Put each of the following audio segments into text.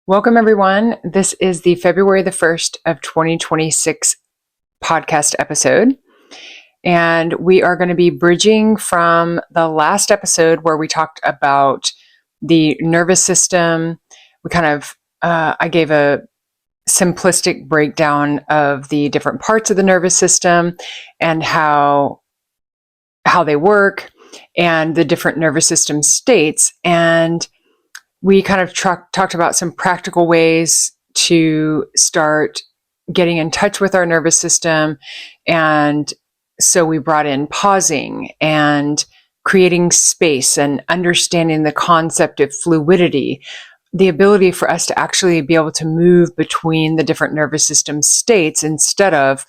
Welcome, everyone. This is the February the 1st of 2026 podcast episode. And we are going to be bridging from the last episode where we talked about the nervous system. I gave a simplistic breakdown of the different parts of the nervous system and how they work and the different nervous system states. And we kind of talked about some practical ways to start getting in touch with our nervous system. And so we brought in pausing and creating space and understanding the concept of fluidity, the ability for us to actually be able to move between the different nervous system states instead of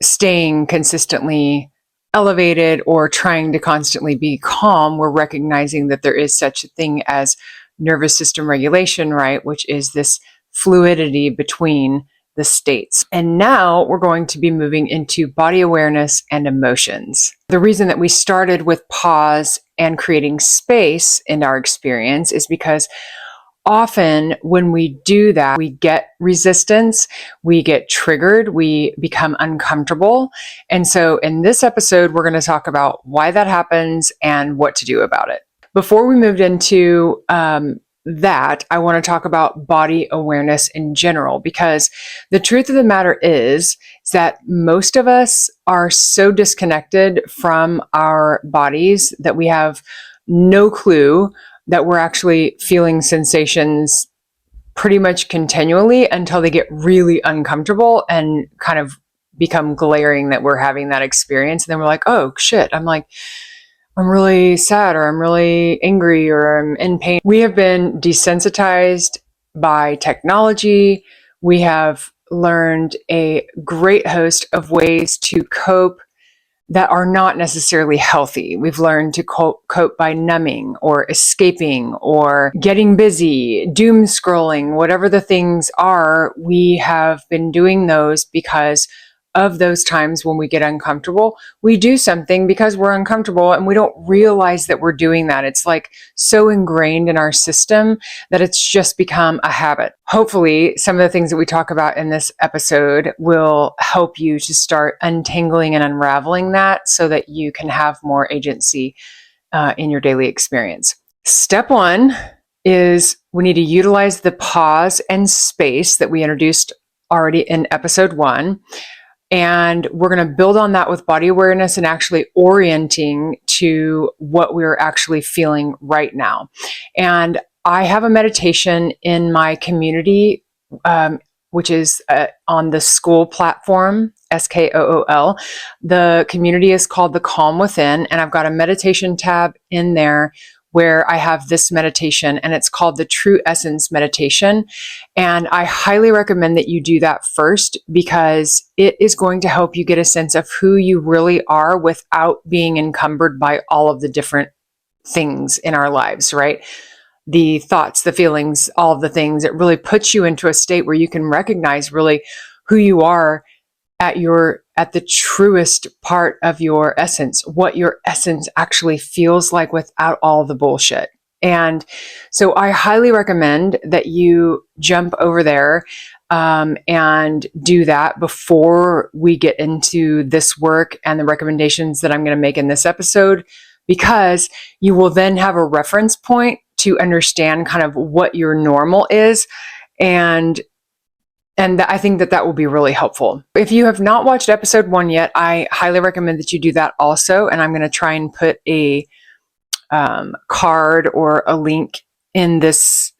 staying consistently elevated or trying to constantly be calm. We're recognizing that there is such a thing as nervous system regulation, right? Which is this fluidity between the states. And now we're going to be moving into body awareness and emotions. The reason that we started with pause and creating space in our experience is because often when we do that, we get resistance, we get triggered, we become uncomfortable. And so in this episode, we're going to talk about why that happens and what to do about it. Before we moved into that, I want to talk about body awareness in general, because the truth of the matter is that most of us are so disconnected from our bodies that we have no clue that we're actually feeling sensations pretty much continually until they get really uncomfortable and kind of become glaring that we're having that experience. And then we're like, oh shit, I'm really sad, or I'm really angry, or I'm in pain. We have been desensitized by technology. We have learned a great host of ways to cope that are not necessarily healthy. We've learned to cope by numbing or escaping or getting busy, doom scrolling, whatever the things are. We have been doing those because of those times when we get uncomfortable. We do something because we're uncomfortable and we don't realize that we're doing that. It's like so ingrained in our system that it's just become a habit. Hopefully, some of the things that we talk about in this episode will help you to start untangling and unraveling that so that you can have more agency in your daily experience. Step one is we need to utilize the pause and space that we introduced already in episode 1. And we're going to build on that with body awareness and actually orienting to what we're actually feeling right now. And I have a meditation in my community, which is on the School platform, SKOOL. The community is called The Calm Within, and I've got a meditation tab in there where I have this meditation, and it's called the True Essence Meditation. And I highly recommend that you do that first, because it is going to help you get a sense of who you really are without being encumbered by all of the different things in our lives, right? The thoughts, the feelings, all of the things. It really puts you into a state where you can recognize really who you are at the truest part of your essence, what your essence actually feels like without all the bullshit. And so I highly recommend that you jump over there and do that before we get into this work and the recommendations that I'm going to make in this episode, because you will then have a reference point to understand kind of what your normal is. And I think that will be really helpful. If you have not watched episode 1 yet, I highly recommend that you do that also. And I'm going to try and put a card or a link in this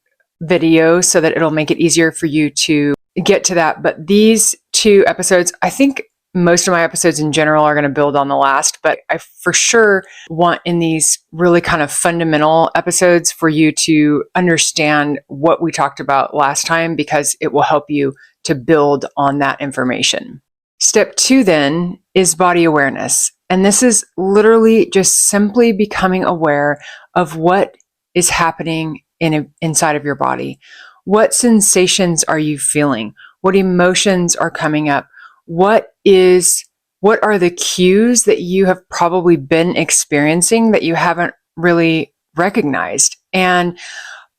video so that it'll make it easier for you to get to that. But these 2 episodes, I think most of my episodes in general are going to build on the last, but I for sure want in these really kind of fundamental episodes for you to understand what we talked about last time, because it will help you to build on that information. Step 2 then is body awareness. And this is literally just simply becoming aware of what is happening inside of your body. What sensations are you feeling? What emotions are coming up? What are the cues that you have probably been experiencing that you haven't really recognized? And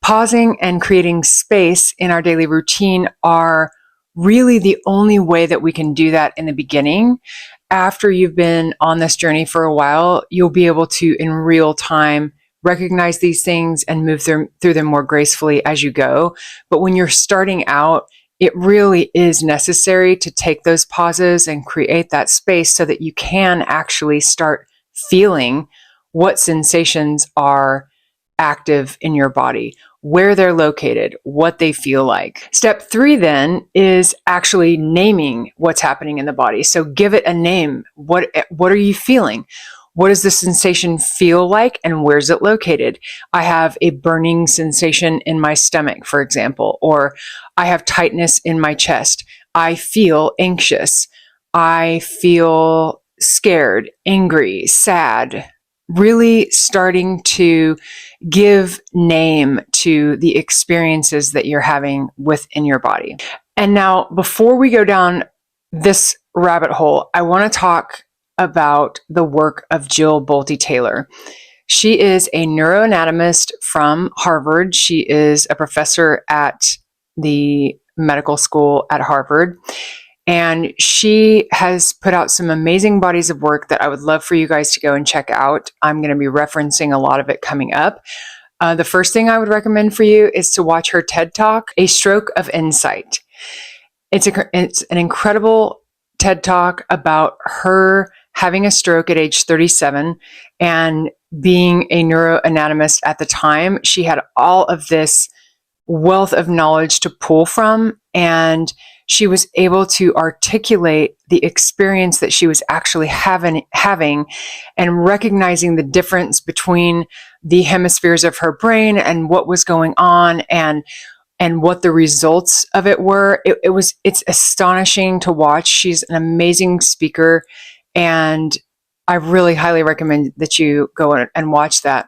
Pausing and creating space in our daily routine are really the only way that we can do that in the beginning. After you've been on this journey for a while, you'll be able to, in real time, recognize these things and move through them more gracefully as you go. But when you're starting out, it really is necessary to take those pauses and create that space so that you can actually start feeling what sensations are active in your body, where they're located, what they feel like. Step 3 then is actually naming what's happening in the body. So give it a name. What are you feeling? What does the sensation feel like and where's it located? I have a burning sensation in my stomach, for example, or I have tightness in my chest. I feel anxious. I feel scared, angry, sad. Really starting to give name to the experiences that you're having within your body. And now, before we go down this rabbit hole, I want to talk about the work of Jill Bolte Taylor. She is a neuroanatomist from Harvard. She is a professor at the medical school at Harvard. And she has put out some amazing bodies of work that I would love for you guys to go and check out. I'm going to be referencing a lot of it coming up. The first thing I would recommend for you is to watch her TED Talk, A Stroke of Insight. It's an incredible TED Talk about her having a stroke at age 37 and being a neuroanatomist at the time. She had all of this wealth of knowledge to pull from, and she was able to articulate the experience that she was actually having and recognizing the difference between the hemispheres of her brain and what was going on and what the results of it were. It's astonishing to watch. She's an amazing speaker, and I really highly recommend that you go and watch that.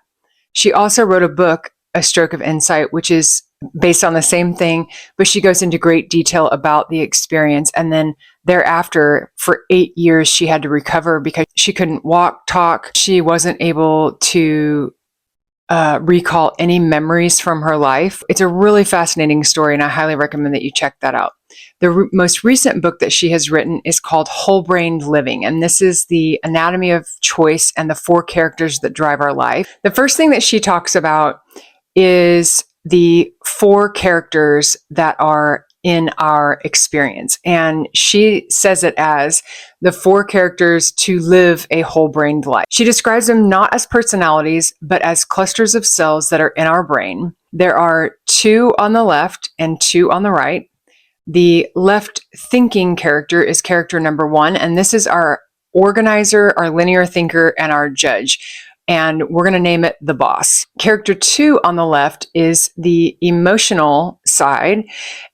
She also wrote a book, A Stroke of Insight, which is based on the same thing, but she goes into great detail about the experience. And then thereafter, for 8 years, she had to recover because she couldn't walk, talk. She wasn't able to recall any memories from her life. It's a really fascinating story, and I highly recommend that you check that out. The most recent book that she has written is called Whole-Brained Living, and this is the anatomy of choice and the 4 characters that drive our life. The first thing that she talks about is the 4 characters that are in our experience. And she says it as the 4 characters to live a whole-brained life. She describes them not as personalities, but as clusters of cells that are in our brain. There are 2 on the left and 2 on the right. The left thinking character is character number 1, and this is our organizer, our linear thinker, and our judge. And we're going to name it the boss. Character 2 on the left is the emotional side,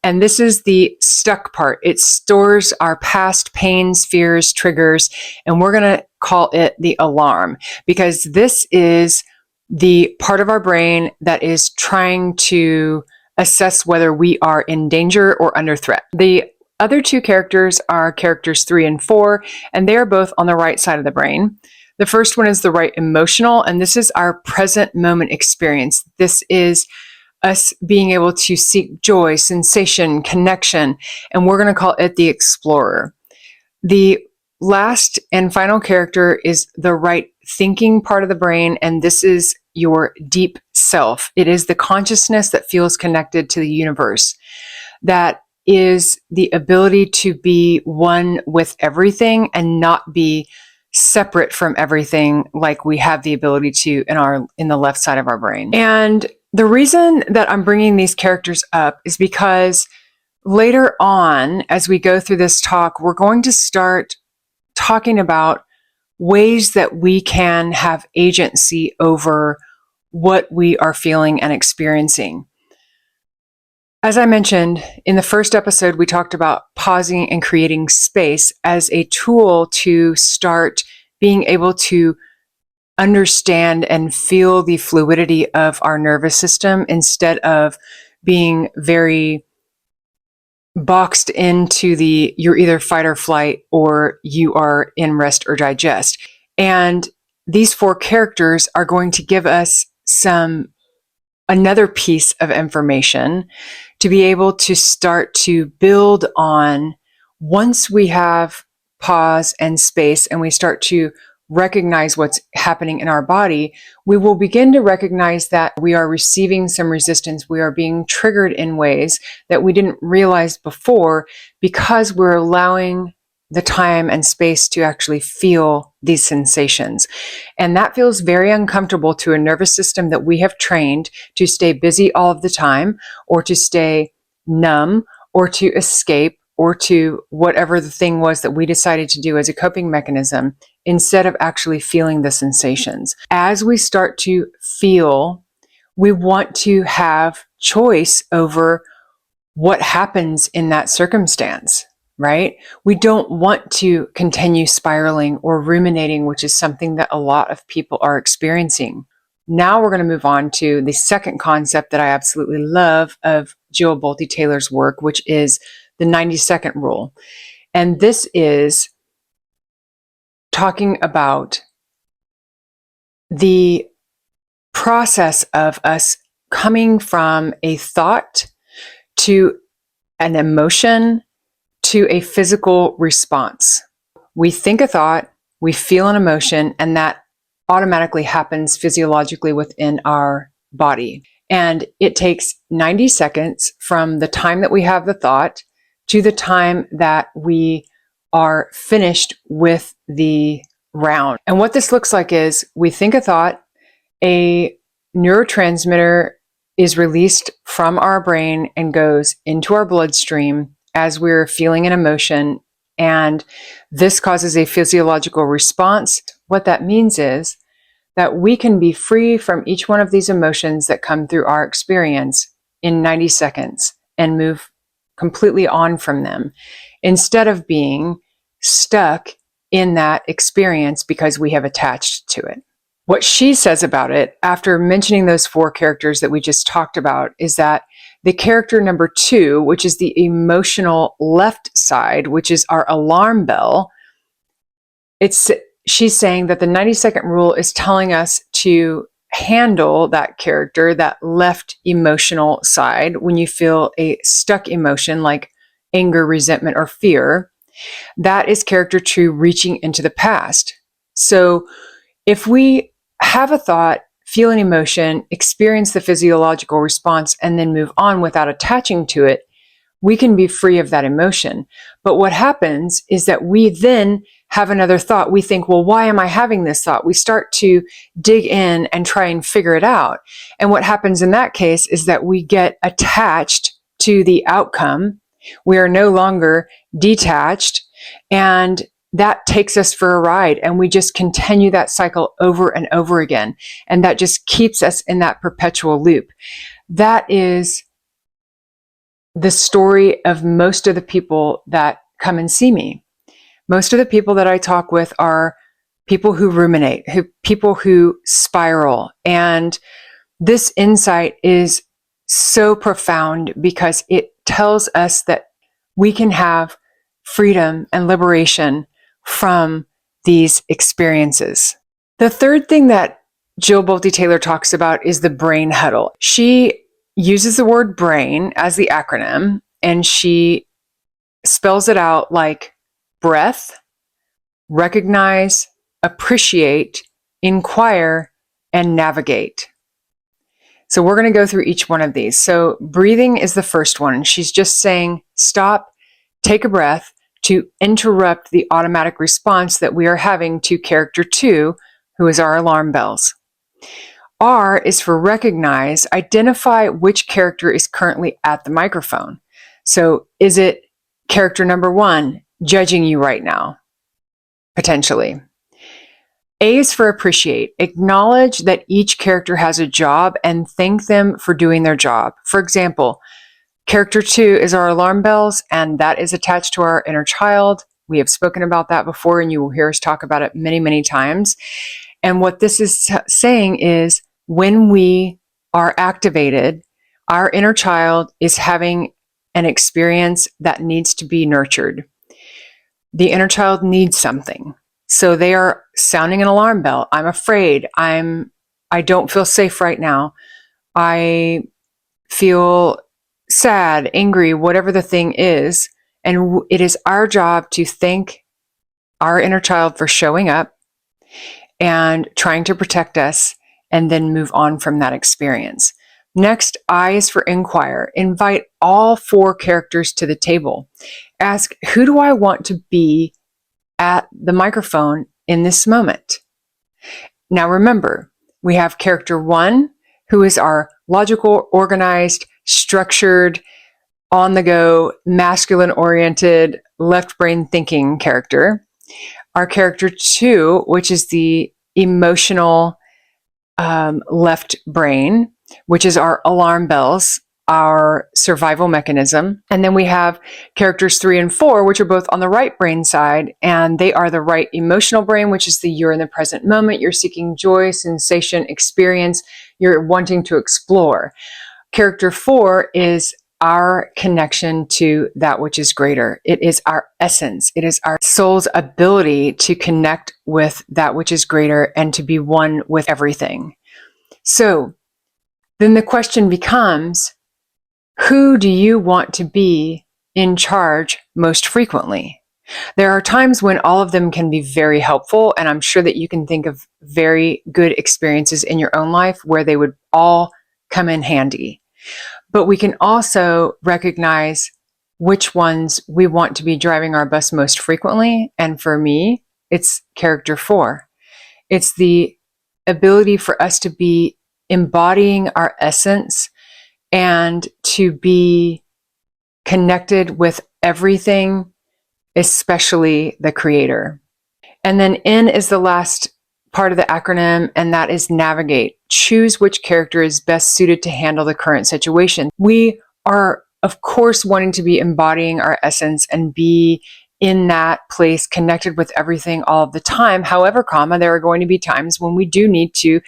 and this is the stuck part. It stores our past pains, fears, triggers, and we're going to call it the alarm, because this is the part of our brain that is trying to assess whether we are in danger or under threat. The other 2 characters are characters 3 and 4, and they are both on the right side of the brain. The first one is the right emotional, and this is our present moment experience. This is us being able to seek joy, sensation, connection, and we're going to call it the explorer. The last and final character is the right thinking part of the brain, and this is your deep self. It is the consciousness that feels connected to the universe. That is the ability to be one with everything and not be separate from everything like we have the ability to in the left side of our brain. And the reason that I'm bringing these characters up is because later on, as we go through this talk, we're going to start talking about ways that we can have agency over what we are feeling and experiencing. As I mentioned, in the first episode, we talked about pausing and creating space as a tool to start being able to understand and feel the fluidity of our nervous system instead of being very boxed into you're either fight or flight or you are in rest or digest. And these 4 characters are going to give us some another piece of information to be able to start to build on once we have pause and space and we start to recognize what's happening in our body, we will begin to recognize that we are receiving some resistance. We are being triggered in ways that we didn't realize before because we're allowing the time and space to actually feel these sensations. And that feels very uncomfortable to a nervous system that we have trained to stay busy all of the time, or to stay numb, or to escape, or to whatever the thing was that we decided to do as a coping mechanism, instead of actually feeling the sensations. As we start to feel, we want to have choice over what happens in that circumstance, right? We don't want to continue spiraling or ruminating, which is something that a lot of people are experiencing. Now we're going to move on to the second concept that I absolutely love of Jill Bolte Taylor's work, which is the 90-second rule. And this is talking about the process of us coming from a thought to an emotion to a physical response. We think a thought, we feel an emotion, and that automatically happens physiologically within our body. And it takes 90 seconds from the time that we have the thought to the time that we are finished with the round. And what this looks like is we think a thought, a neurotransmitter is released from our brain and goes into our bloodstream as we're feeling an emotion. And this causes a physiological response. What that means is that we can be free from each one of these emotions that come through our experience in 90 seconds and move completely on from them, instead of being stuck in that experience because we have attached to it. What she says about it, after mentioning those four characters that we just talked about, is that the character number 2, which is the emotional left side, which is our alarm bell, she's saying that the 90-second rule is telling us to handle that character, that left emotional side, when you feel a stuck emotion like anger, resentment, or fear. That is character 2 reaching into the past. So if we have a thought, feel an emotion, experience the physiological response, and then move on without attaching to it, we can be free of that emotion. But what happens is that we then have another thought. We think, well, why am I having this thought? We start to dig in and try and figure it out. And what happens in that case is that we get attached to the outcome. We are no longer detached, and that takes us for a ride, and we just continue that cycle over and over again. And that just keeps us in that perpetual loop. That is the story of most of the people that come and see me. Most of the people that I talk with are people who ruminate, people who spiral. And this insight is so profound because it tells us that we can have freedom and liberation from these experiences. The third thing that Jill Bolte Taylor talks about is the brain huddle. She uses the word brain as the acronym, and she spells it out like breath, recognize, appreciate, inquire, and navigate. So we're going to go through each one of these. So breathing is the first one. She's just saying, stop, take a breath to interrupt the automatic response that we are having to character 2, who is our alarm bells. R is for recognize, identify which character is currently at the microphone. So is it character number 1 judging you right now? Potentially. A is for appreciate. Acknowledge that each character has a job and thank them for doing their job. For example, character 2 is our alarm bells, and that is attached to our inner child. We have spoken about that before, and you will hear us talk about it many, many times. And what this is saying is when we are activated, our inner child is having an experience that needs to be nurtured. The inner child needs something. So they are sounding an alarm bell. I'm afraid. I don't feel safe right now. I feel sad, angry, whatever the thing is. And it is our job to thank our inner child for showing up and trying to protect us, and then move on from that experience. Next, I is for inquire. Invite all 4 characters to the table. Ask, who do I want to be at the microphone in this moment? Now remember, we have character 1, who is our logical, organized, structured, on the go, masculine oriented, left brain thinking character. Our character 2, which is the emotional left brain, which is our alarm bells, our survival mechanism. And then we have characters 3 and 4, which are both on the right brain side, and they are the right emotional brain, which is the you're in the present moment, you're seeking joy, sensation, experience, you're wanting to explore. Character 4 is our connection to that which is greater. It is our essence. It is our soul's ability to connect with that which is greater and to be one with everything. So then the question becomes, who do you want to be in charge most frequently? There are times when all of them can be very helpful, and I'm sure that you can think of very good experiences in your own life where they would all come in handy. But we can also recognize which ones we want to be driving our bus most frequently. And for me, it's character 4. It's the ability for us to be embodying our essence and to be connected with everything, especially the creator. And then N is the last part of the acronym, and that is navigate. Choose which character is best suited to handle the current situation. We are, of course, wanting to be embodying our essence and be in that place connected with everything all of the time. However, there are going to be times when we do need to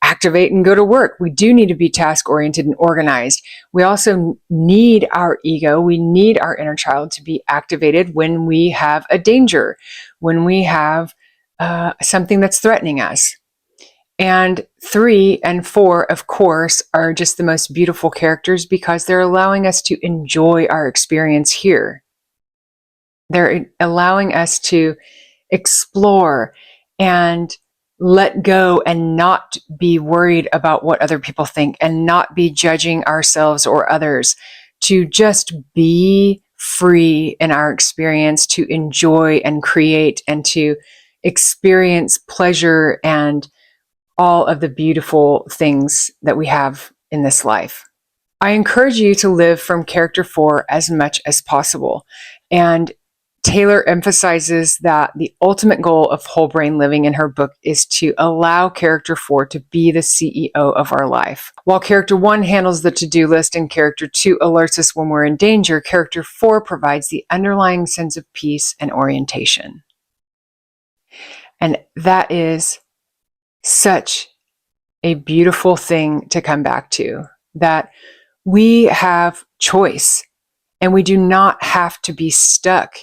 activate and go to work. We do need to be task oriented and organized. We also need our ego. We need our inner child to be activated when we have a danger, when we have something that's threatening us. And 3 and 4, of course, are just the most beautiful characters because they're allowing us to enjoy our experience here. They're allowing us to explore and let go and not be worried about what other people think and not be judging ourselves or others, to just be free in our experience, to enjoy and create and to experience pleasure and all of the beautiful things that we have in this life. I encourage you to live from character 4 as much as possible. And Taylor emphasizes that the ultimate goal of whole brain living in her book is to allow character 4 to be the CEO of our life. While character 1 handles the to-do list and character 2 alerts us when we're in danger, character 4 provides the underlying sense of peace and orientation. And that is such a beautiful thing to come back to, that we have choice and we do not have to be stuck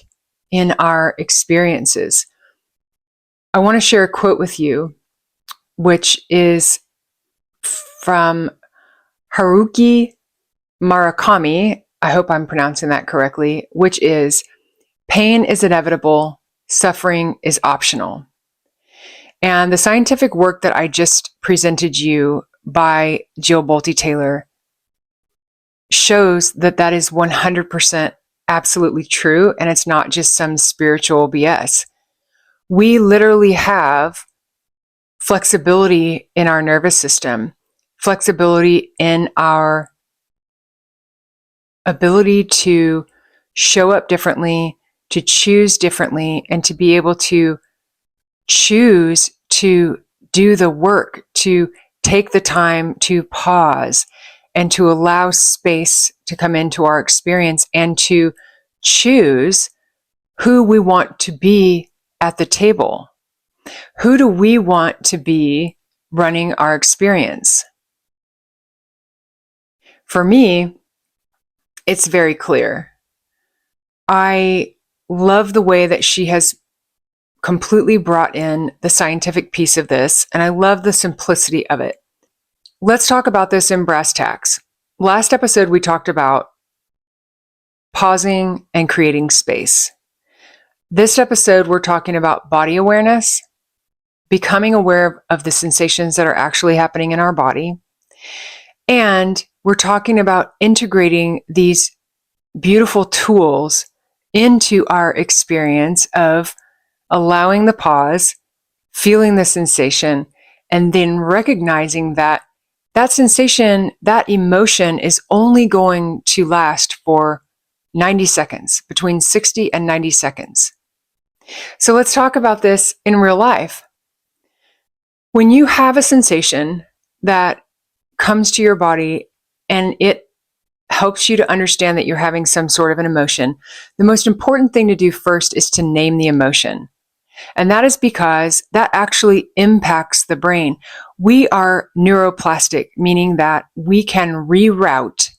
in our experiences. I want to share a quote with you, which is from Haruki Murakami. I hope I'm pronouncing that correctly, which is, pain is inevitable, suffering is optional. And the scientific work that I just presented you by Jill Bolte Taylor shows that that is 100% absolutely true, and it's not just some spiritual BS. We literally have flexibility in our nervous system, flexibility in our ability to show up differently, to choose differently, and to be able to choose to do the work, to take the time to pause and to allow space to come into our experience and to choose who we want to be at the table. Who do we want to be running our experience? For me, it's very clear. I love the way that she has completely brought in the scientific piece of this, and I love the simplicity of it. let's talk about this in brass tacks. Last episode, we talked about pausing and creating space. This episode, we're talking about body awareness, becoming aware of the sensations that are actually happening in our body. And we're talking about integrating these beautiful tools into our experience of allowing the pause, feeling the sensation, and then recognizing that that sensation, that emotion is only going to last for 90 seconds, between 60 and 90 seconds. So let's talk about this in real life. When you have a sensation that comes to your body and it helps you to understand that you're having some sort of an emotion, the most important thing to do first is to name the emotion. And that is because that actually impacts the brain. We are neuroplastic, meaning that we can reroute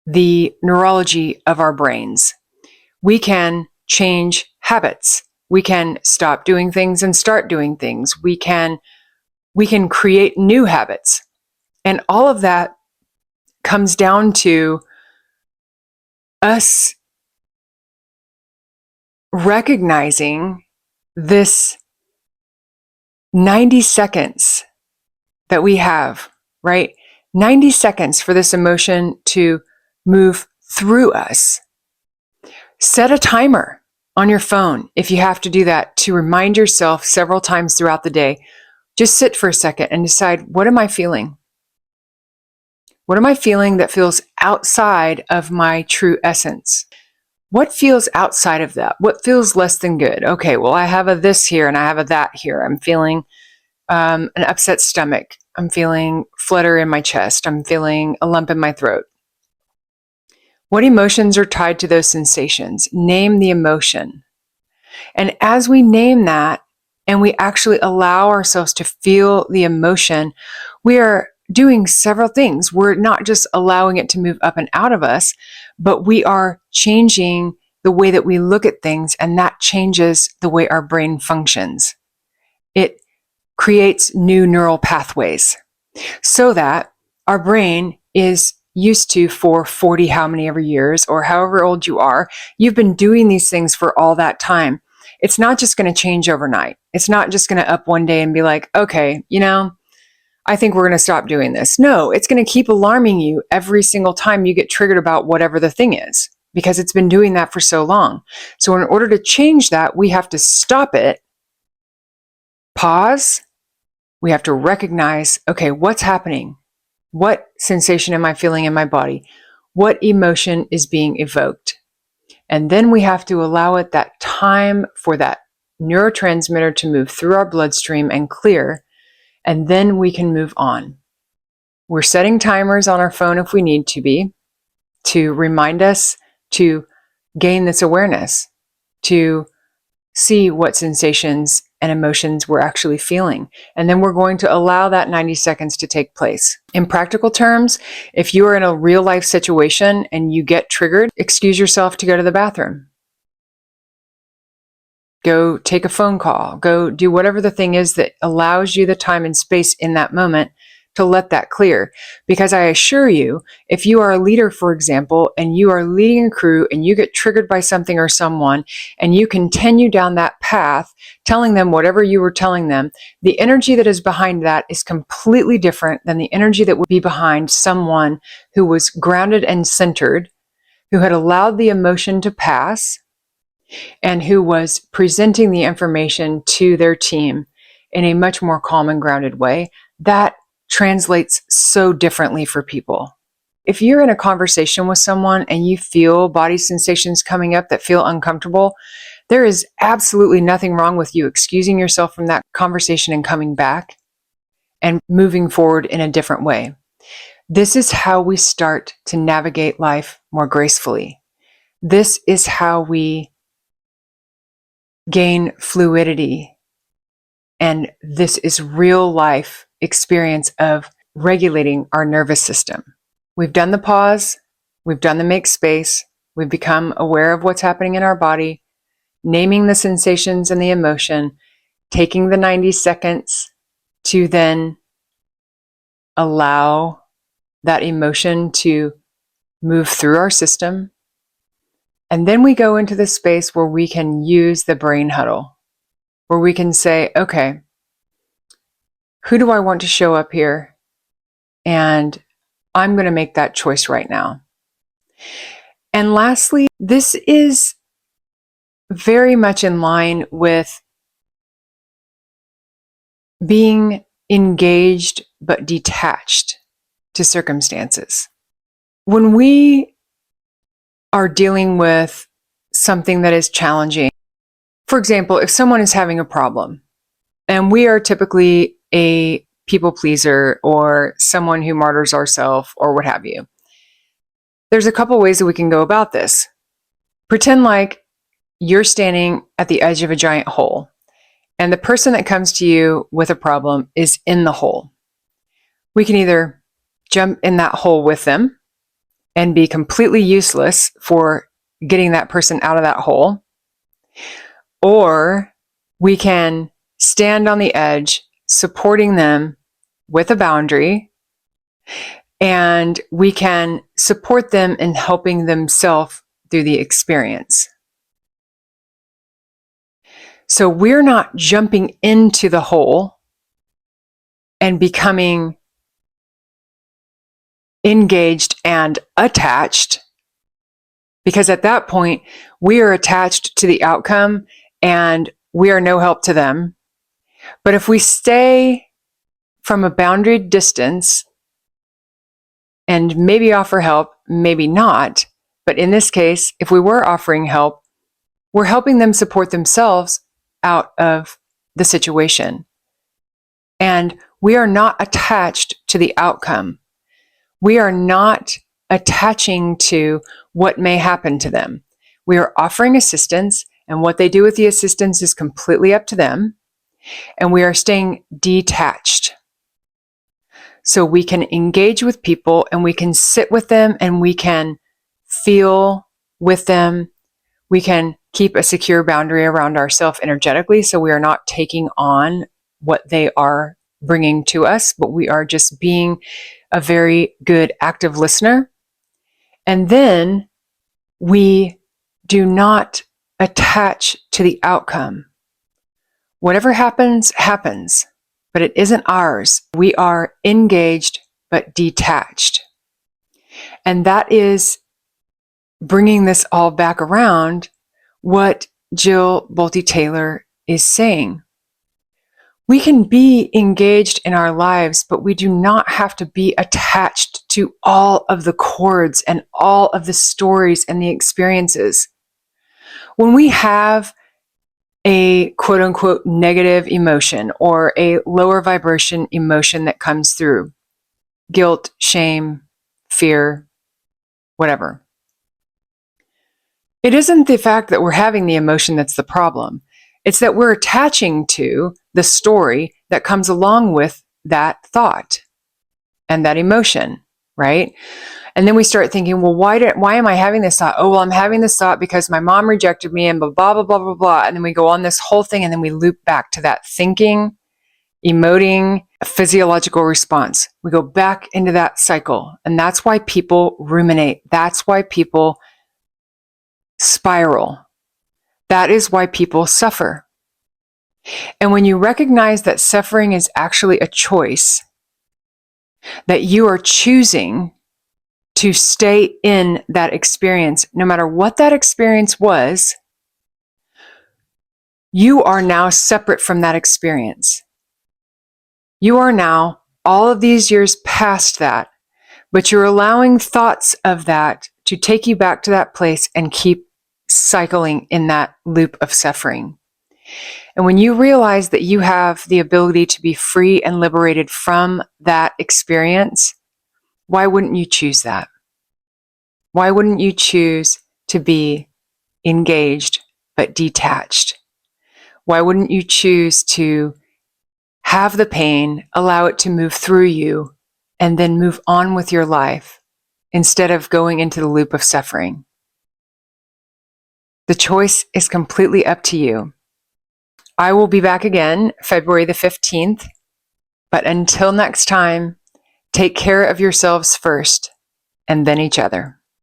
the neurology of our brains. We can change habits. We can stop doing things and start doing things. We can create new habits. And all of that comes down to us recognizing this 90 seconds that we have, right? 90 seconds for this emotion to move through us. Set a timer on your phone if you have to do that, to remind yourself several times throughout the day. Just sit for a second and decide, what am I feeling? What am I feeling that feels outside of my true essence? What feels outside of that? What feels less than good? Okay, well, I have a this here and I have a that here. I'm feeling an upset stomach. I'm feeling flutter in my chest. I'm feeling a lump in my throat. What emotions are tied to those sensations? Name the emotion. And as we name that and we actually allow ourselves to feel the emotion, we are doing several things. We're not just allowing it to move up and out of us, but we are changing the way that we look at things, and that changes the way our brain functions. It creates new neural pathways so that our brain is used to, for 40 how many ever years or however old you are, you've been doing these things for all that time. It's not just going to change overnight. It's not just going to up one day and be like, okay, I think we're going to stop doing this. No, it's going to keep alarming you every single time you get triggered about whatever the thing is, because it's been doing that for so long. So in order to change that, we have to stop it, pause. We have to recognize, okay, what's happening? What sensation am I feeling in my body? What emotion is being evoked? And then we have to allow it that time for that neurotransmitter to move through our bloodstream and clear, and then we can move on. We're setting timers on our phone if we need to be, to remind us to gain this awareness, to see what sensations and emotions we're actually feeling. And then we're going to allow that 90 seconds to take place. In practical terms, if you are in a real life situation and you get triggered, excuse yourself to go to the bathroom. Go take a phone call. Go do whatever the thing is that allows you the time and space in that moment to let that clear. Because I assure you, if you are a leader, for example, and you are leading a crew and you get triggered by something or someone, and you continue down that path, telling them whatever you were telling them, the energy that is behind that is completely different than the energy that would be behind someone who was grounded and centered, who had allowed the emotion to pass, and who was presenting the information to their team in a much more calm and grounded way. That translates so differently for people. If you're in a conversation with someone and you feel body sensations coming up that feel uncomfortable, there is absolutely nothing wrong with you excusing yourself from that conversation and coming back and moving forward in a different way. This is how we start to navigate life more gracefully. This is how we gain fluidity. And this is real life experience of regulating our nervous system. We've done the pause, we've done the make space, we've become aware of what's happening in our body, naming the sensations and the emotion, taking the 90 seconds to then allow that emotion to move through our system. And then we go into the space where we can use the brain huddle, where we can say, okay, who do I want to show up here? And I'm going to make that choice right now. And lastly, this is very much in line with being engaged but detached to circumstances. When we are dealing with something that is challenging, for example, if someone is having a problem, and we are typically a people pleaser or someone who martyrs ourselves or what have you, there's a couple ways that we can go about this. Pretend like you're standing at the edge of a giant hole, and the person that comes to you with a problem is in the hole. We can either jump in that hole with them and be completely useless for getting that person out of that hole, or we can stand on the edge, supporting them with a boundary, and we can support them in helping themselves through the experience. So we're not jumping into the hole and becoming engaged and attached, because at that point we are attached to the outcome and we are no help to them. But if we stay from a boundaried distance and maybe offer help, maybe not, but in this case, if we were offering help, we're helping them support themselves out of the situation. And we are not attached to the outcome. We are not attaching to what may happen to them. We are offering assistance, and what they do with the assistance is completely up to them. And we are staying detached. So we can engage with people and we can sit with them and we can feel with them. We can keep a secure boundary around ourselves energetically, so we are not taking on what they are bringing to us, but we are just being a very good active listener. And then we do not attach to the outcome. Whatever happens, happens, but it isn't ours. We are engaged but detached. And that is bringing this all back around what Jill Bolte Taylor is saying. We can be engaged in our lives, but we do not have to be attached to all of the cords and all of the stories and the experiences. When we have a quote unquote negative emotion or a lower vibration emotion that comes through, guilt, shame, fear, whatever, it isn't the fact that we're having the emotion that's the problem. It's that we're attaching to the story that comes along with that thought and that emotion, right? And then we start thinking, well, why am I having this thought? Oh, well, I'm having this thought because my mom rejected me and blah, blah, blah, blah, blah, blah. And then we go on this whole thing and then we loop back to that thinking, emoting, physiological response. We go back into that cycle. And that's why people ruminate. That's why people spiral. That is why people suffer. And when you recognize that suffering is actually a choice, that you are choosing to stay in that experience, no matter what that experience was, you are now separate from that experience. You are now all of these years past that, but you're allowing thoughts of that to take you back to that place and keep cycling in that loop of suffering. And when you realize that you have the ability to be free and liberated from that experience, why wouldn't you choose that? Why wouldn't you choose to be engaged but detached? Why wouldn't you choose to have the pain, allow it to move through you, and then move on with your life instead of going into the loop of suffering? The choice is completely up to you. I will be back again February the 15th, but until next time, Take care of yourselves first and then each other.